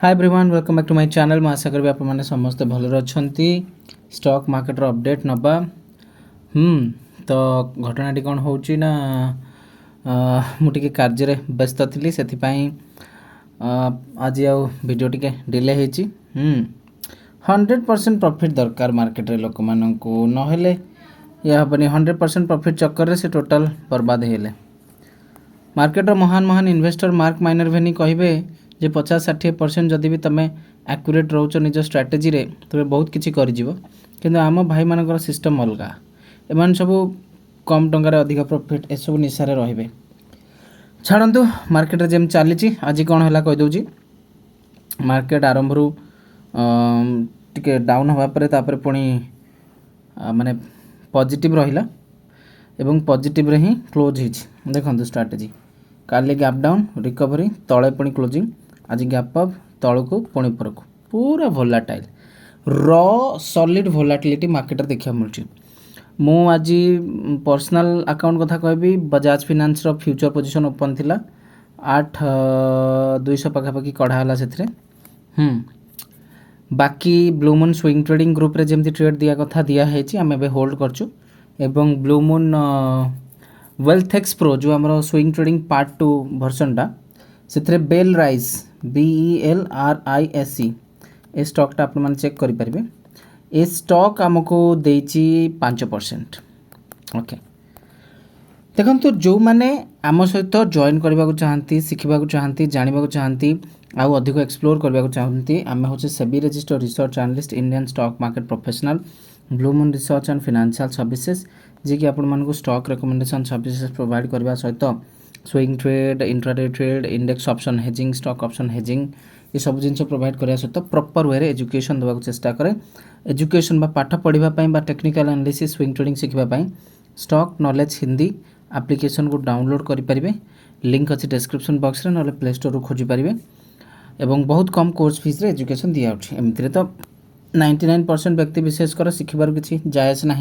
Hi everyone welcome back to my channel. मैं आशा करी आप मैंने समस्ते भलरे अच्छा स्टॉक मार्केट अपडेट नवा। तो घटनाटी कौन हो मुझे कार्य व्यस्त थी से आज वीडियो टी डिले होती। 100% प्रॉफिट दरकार मार्केट रे लोक मानू नहेले या हेनी 100% प्रॉफिट चक्कर से टोटाल बर्बाद हेले। मार्केटर महान महान इन्वेस्टर मार्क माइनर भेनी कहे जे 50-60% जदि भी तुम एक्यूरेट रोच निज स्ट्राटेजी रे तुम बहुत किसी कर आम भाई मानकर सिस्टम अलग एम सब कम टंकार अधिक प्रॉफिट एसबू निशारे रे। छाड़ू मार्केट जमी चली आज कौन है कहीदे मार्केट आरंभ टे डाउन होगापर पुणी माने पॉजिटिव रहिला एवं पॉजिटिव रे ही क्लोज होती। देखो स्ट्राटेजी काली गैप डाउन रिकवरी तले पुणी क्लोजिंग आज गैप अप तलू पुणी उपरकू पूरा भोलाटाइल र सॉलिड भोलाटिलिटी मार्केट देखा मिलूँ। मु आज पर्सनल अकाउंट कथा कहबी बजाज फाइनेंस रो फ्यूचर पोजीशन ओपन थिला 8,200 पाखापाखि कढ़ाला से। बाकी blue moon swing trading group रे जेमती ट्रेड दिया कथा दिया है आम ए होल्ड करचु एवं blue moon wealth x pro जो आम स्विंग ट्रेडिंग पार्ट 2 भर्सनटा से बेल राइस BELRISE ए स्टॉकटा आप चेक करेंगे। ये स्टॉक आमको देची 5%। ओके देखो जो मैंने आम सहित जॉइन करने को चाहती शिखा चाहती जानवा चाहती आउ अधिक एक्सप्लोर करने को चाहती आम हूँ SEBI registered research analyst Indian stock market professional blue moon research and financial services जी कि आपण स्टॉक रिकमेंडेशन सर्विसेज प्रोवाइड करने सहित swing trade intraday trade index option hedging stock option hedging ये सब जिन प्रोवाइड करने सहित प्रॉपर वे एजुकेशन देवा चेष्टा करे। एजुकेशन बा पाठ पढ़ापी टेक्निकल एनालिसिस स्विंग ट्रेडिंग शिखापी स्टॉक नॉलेज हिंदी एप्लिकेशन को डाउनलोड करेंगे। लिंक अच्छी डिस्क्रिप्शन बॉक्स रे ना प्ले स्टोर खोजी पारे एवं बहुत कम कोर्स फीस रे एजुकेशन दिया एमती तो 99% व्यक्ति विशेषकर शिखबार किसी जायज ना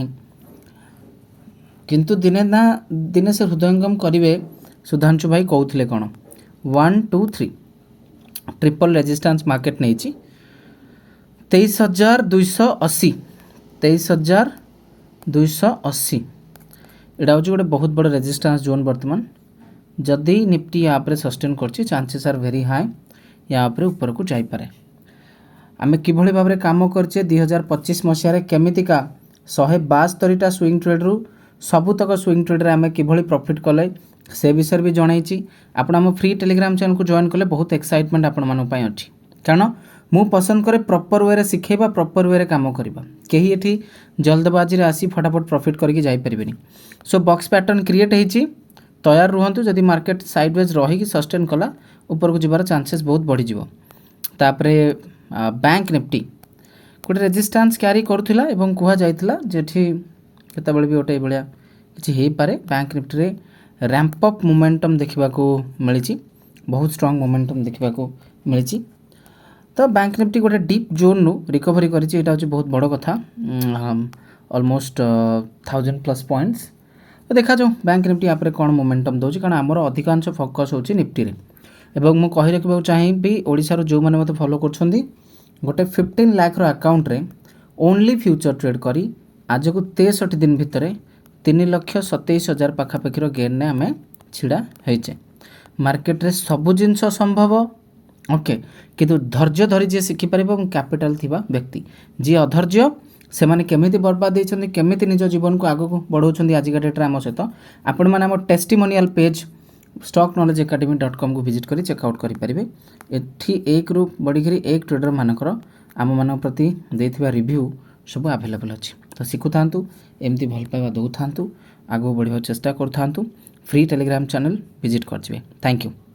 किंतु दिने ना दिने से हृदयंगम करेंगे। सुधांशु भाई कहते कौन 1 2 3 ट्रिपल रेजिस्टेंस मार्केट नहीं 23,280 23,280 यहाँ हूँ गोटे बहुत बड़ रेजिस्टेंस जोन बर्तमान जदि निफ्टी या सस्टेन कर चांसेस आर वेरी हाई या ऊपर को जापे। आम कि भाव में कम करचे 2025 मसीह केमितिका 172टा स्विंग ट्रेड्रु सबुतक स्विंग ट्रेड्रे आम कि प्रॉफिट कले से विषय भी जनई। आप फ्री टेलीग्राम चैनल को जॉइन कले बहुत एक्साइटमेंट आपण अच्छी कारण मु पसंद करे प्रॉपर वे शिखेबा प्रॉपर वे काम करवा कहीं ये जल्दबाजी रे आसी फटाफट प्रॉफिट करके जापरेनि। सो बॉक्स पैटर्न क्रिएट होती तैयार रुहतु जदि मार्केट साइडवेज रही सस्टेन कला ऊपर को जीवार चांसेस बहुत बढ़ीज। तापरे बैंक निफ्टी गोटे रेजिस्टेंस क्यारी करुला एवं कह जाइथिला जेठी केतबेले भी गोटे भाया किसी हो पारे। बैंक निफ्टी रे रैंप अप मोमेंटम देखा मिली बहुत स्ट्रॉन्ग मोमेंटम देखा मिली। तो बैंक निफ्टी गोटे डीप जोन नु रिकवरी करिछि एटा होछि बहुत बड़ कथा ऑलमोस्ट 1000+ पॉइंट्स। तो देखा जो बैंक निफ्टी यहाँ पर कौन मोमेंटम दौर कारण आमर अधिकांश फोकस होछि निफ्टी रे एवं मु कहि रखिबा चाहिए ओडिशार जो मैंने मत फॉलो करछन्ती गोटे 15 लाख रो अकाउंट रे ओनली फ्यूचर ट्रेड करी आज को 63 दिन भितर 3,27,000 पाखापाखि गेन ने आम छिड़ा होइचे। मार्केट रे सबु जिनस संभव ओके किंतु धैर्य धरी जी शिखिपार और कैपिटाल थिबा व्यक्ति जी अधैर्य से मैंने केमिति बर्बाद होती केमिति निज जीवन को आगक बढ़ाऊँ आजिका डेट्रे आम सहित आपण मैंने आम टेस्टिमोनियल पेज stockknowledgeacademy.com को विजिट कर चेकआउट करेंगे। एठी एक रु बढ़ी एक ट्रेडर मानकर आम मान प्रति देथिबा रिव्यू सब अवेलेबल अच्छी। तो शिखु था एमती भल पाइबा दौ था आगू बढ़ा चेष्टा करूँ। फ्री टेलीग्राम चैनल विजिट करेंगे। Thank you.